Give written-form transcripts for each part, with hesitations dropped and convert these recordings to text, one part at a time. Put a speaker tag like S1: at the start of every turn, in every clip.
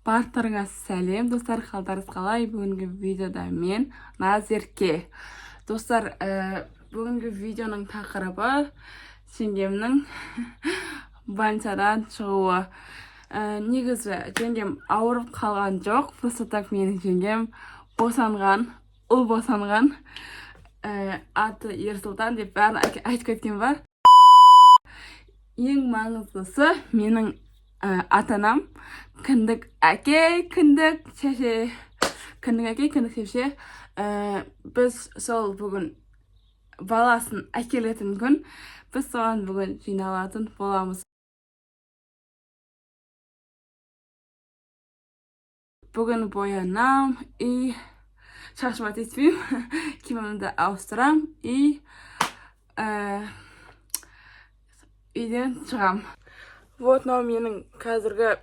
S1: Барлықтарыңа сәлем достар, қалдарыңыз қалай? Бүгінгі видеода мен Назерке. Достар, бүгінгі видеоның тақырыбы жеңгемнің больницадан шығуы. Негізі жеңгем ауырып қалған жоқ, просто так менің жеңгем босанған, ұл босанған. Аты Ерсұлтан деп бәрін айтып кеткен бар. Ең маңыздысы менің ата-анам кіндік әке, кіндік шеше, кіндік әке, кіндік шеше. Біз сол бүгін баласын әкелетін күн, біз соған бүгін жиналатын боламыз. Бүгін боянам и шашыма тиіспеймін, киімімді ауыстырам и үйден шығам. Вот, мынау менің қазіргі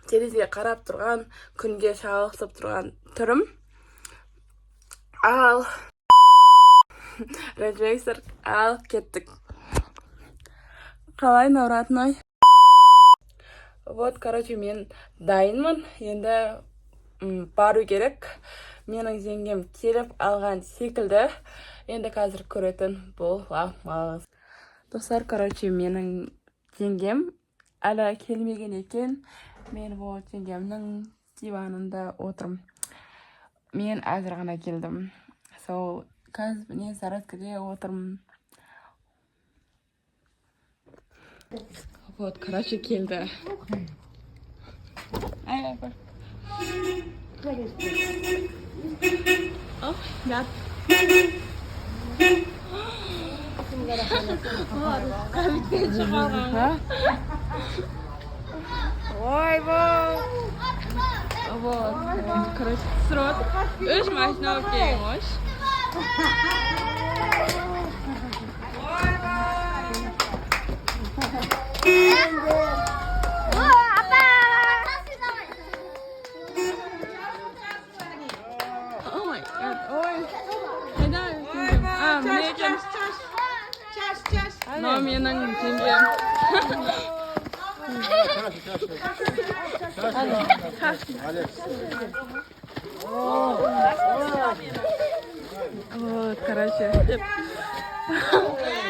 S1: терезеге қарап тұрған, күнге шалқысып тұрған түрім. Ал ренжімейсіздер, ал кеттік. Қалай Навратной? Вот, короче, мен дайынмын. Енді бару керек. Менің жеңгем келіп алған секілді. Енді қазір көретін боламыз. Достар, короче, менің жеңгем әлі келмеген екен. Мен вот жеңгемнің диванында отырмын. Мен әзір ғана келдім. Сол қазір мен зарядкаде отырмын. Вот, короче, келді. Ай, бар. О, гад. Ой, вот, короче, срот. Үш машина окей, мош. Oh my god, ой. Но менің жеңгем. Вот, короче.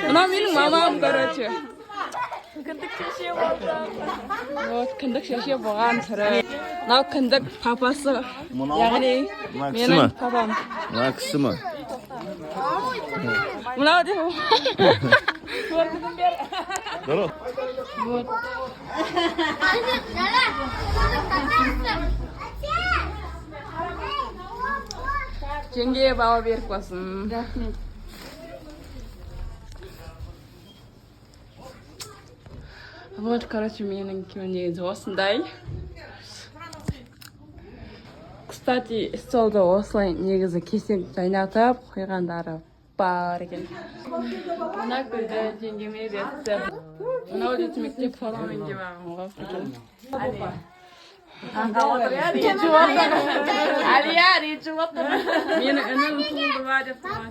S1: Мынау менің мамам, короче. Кіндік шеше болды. Вот, кіндік шеше болған түрі. Мынау кіндік папасы. Яғни менің папам.
S2: Мына кісі ма?
S1: Мынау деп.
S2: Здорово.
S1: Вот. Жеңге бауы беріп қосын. Рахмет. Вот, короче, менің күйеуім осындай. Кстати, столды осылай негізі кесек жайнатып қойғандары бар екен. Мына гүлді жеңгеме берді. Мынау дейтін мектеп формамен деп ағым. Әлия, ренжіп отыр. Менің інім туылды ба деп тұрған.